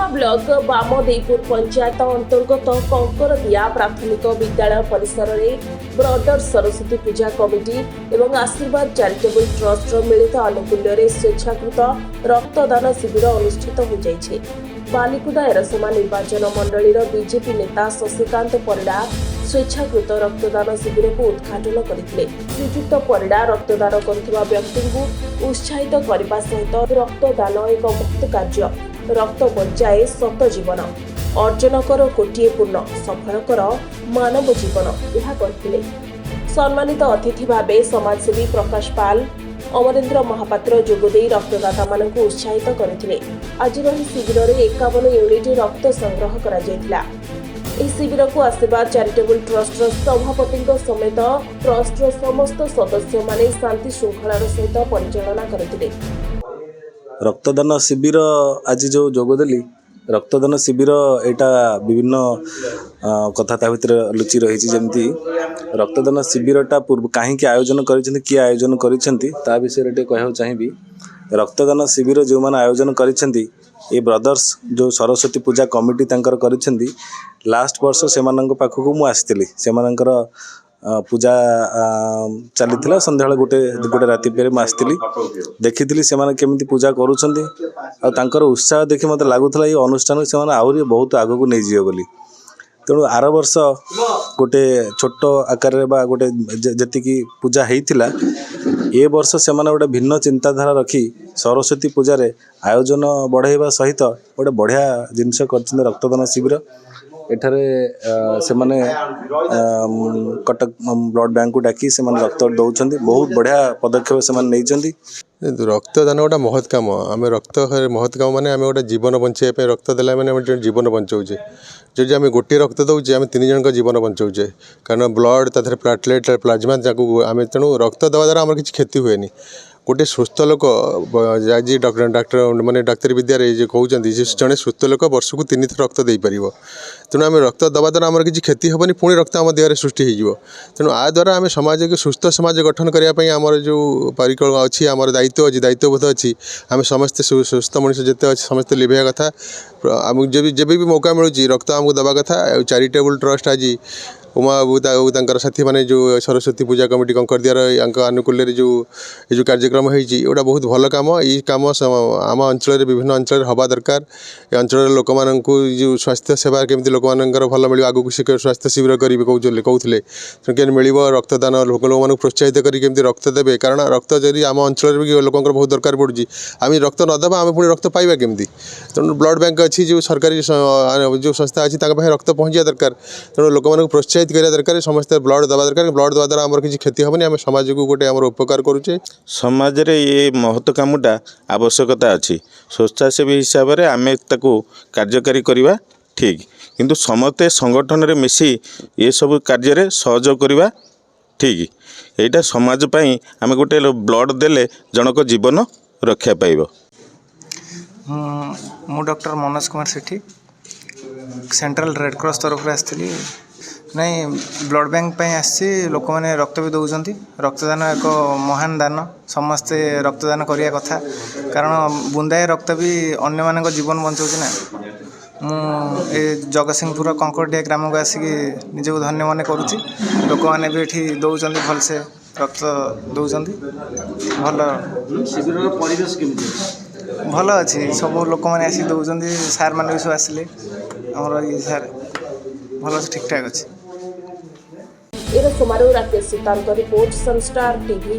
कुसुमा block बामदेईपुर panchayat अंतर्गत कंकरदिया प्राथमिक विद्यालय परिसर में ब्रदर्स सरस्वती पूजा कमिटी एवं आशीर्वाद चैरिटेबल ट्रस्ट मिलित आनुकूल्य स्वेच्छाकृत रक्तदान शिविर अनुष्ठित हो जाइछे। बालिकुदा एरसमा निर्वाचन मंडलीर बीजेपी नेता शशिकांत परिडा स्वेच्छाकृत रक्तदान शिविर को उद्घाटन करथिले। श्रीजुक्त परिडा रक्तदान करुवा व्यक्ति को उत्साहित करने सहित रक्तदान एक महत् कार्य, रक्त बंचाए शत जीवन, अर्जन कर कोटिए पूर्ण, सफल कर मानव जीवन यह कहथिले। सम्मानित अतिथि भावे समाजसेवी प्रकाश पाल, अमरेन्द्र महापात्र जोगदे रक्तदाता मानक उत्साहित करथिले। आज शिविर में 51 यूनिट रक्त संग्रह करा जायतिला। शिविर को आशीर्वाद चैरिटेबल ट्रस्ट सभापति समेत ट्रस्ट समस्त सदस्य माने शांति श्रृंखलार सहित परिचालना करथिले। रक्तदान शिविर आज जो जोगदेली रक्तदान शिविर एटा विभिन्न कथा ता भितर लुचि रही जमी रक्तदान शिविरटा पूर्व कहीं आयोजन कर किए आयोजन कर विषय कह चाहिए। रक्तदान शिविर जो मैंने आयोजन कर ब्रदर्स जो सरस्वती पूजा कमिटी कर लास्ट वर्ष से पाखक मु आसती से पूजा चली संध्या गोटे गोटे राति पे आसती देखी से केमी पूजा कर उत्साह देखी मत लगुला ये अनुष्ठान से आहरी बहुत आग को नहीं जीव बोली। तेणु आर वर्ष गोटे छोट आकार गोटे जी पूजा होता ए वर्ष से गोटे भिन्न चिंताधारा रखी सरस्वती पूजार आयोजन बढ़ाइबा सहित गोटे बढ़िया जिनस कर रक्तदान शिविर एठारे से माने कटक ब्लड बैंक को डाकी से माने रक्त दौरान बहुत बढ़िया पदक्षेप से नहीं। रक्तदान गोटे महत् कम आम रक्त महत् कम माने आम गोटे जीवन बचाई रक्त देला मैंने जीवन बचाऊे। जो आम गोटे रक्त दौचे आम 3 जन जीवन बचाऊे कारण ब्लड तार प्लाटलेट प्लाज्मा आम तेणु रक्त देवा द्वारा आम किसी क्षति हुए। गोटे सुस्थ लोक आज डाक्टर माने डाक्तरी विद्या कहते जड़े सुस्थ लोक वर्ष को 3 थर रक्त दे पार। तेणु आम रक्त दवा द्वारा आम किसी क्षति हेनी पुणी रक्त आम देह सृष्टि हो। तेणु आ द्वारा आम समाज के सुस्थ समाज गठन करने आमर जो परिकल्पना अच्छी आमर दायित्व अच्छी दायित्वबोध अच्छी आम समस्ते सुस्थ मनुष्य जिते अच्छे समस्ते लिभेगा कथा आम जब भी मौका मिलूँ रक्त आमको दवा कथा। चैरिटेबल ट्रस्ट आज उमा बाबू साथी मैंने जो सरस्वती पूजा कमिटी कंकरदियार आनुकूल्य जो कार्यक्रम होटा बहुत भल कम। ये कम आम अंचल विभिन्न अंचल हवा दरकार। ये अंचल लोक मानू जो स्वास्थ्य सेवा केमी लोक भल मिल आगू स्वास्थ्य शिविर करेंगे कहते मिल रक्तदान लोक मानक प्रोत्साहित करके रक्त देवे कारण रक्त जदि आम अंचल लोक बहुत दरकार पड़ुଛି आम रक्त नदेवा आम पुणी रक्त पाइबा केमी। तेणु ब्लड बैंक अच्छी जो सरकारी जो संस्था अच्छी रक्त पहुँचा दरकार। तेणु लोक मानक प्रोत्साहित करा दरकार समस्त ब्लड दवा दरकार। ब्लड दवा द्वारा आम किसी क्षति हेनी आम समाज को गोटे आम उपकार करुचे। समाज रे ये महत्व कामटा आवश्यकता अच्छी स्वेच्छासेवी हिसाब से आम कार्यकारी करवा ठीक किंतु समस्ते संगठन रे मिसी ये सब कार्य सहयोग करवा ठीक। यहाँ समाज पाई आम गोटे ब्लड देले जनक जीवन रक्षा पाइब। मु डॉक्टर मनोज कुमार सेठी सेंट्रल रेड क्रॉस तरफ आसती नहीं ब्लड बैंक आसी लोक मैंने रक्त भी दौरान। रक्तदान एक महान दान समस्ते रक्तदान करने कथा कारण बुंदाए रक्त भी अन्य मान जीवन बचाऊँ ना। मुझे जगतसिंहपुर कंकरदिया ग्राम को आसिक निजक धन्य मन करुँच। लोक मैंने भी ये दौरान भलसे रक्त दौरान भल शिविर परिवेश भल अच्छी सब लोक मैंने आसिक दौरान। सार मैंने भी सब आसिले आमर ये सार भल ठीक ठाक अच्छे। समारोह Rakesh Sutar report Sunstar TV.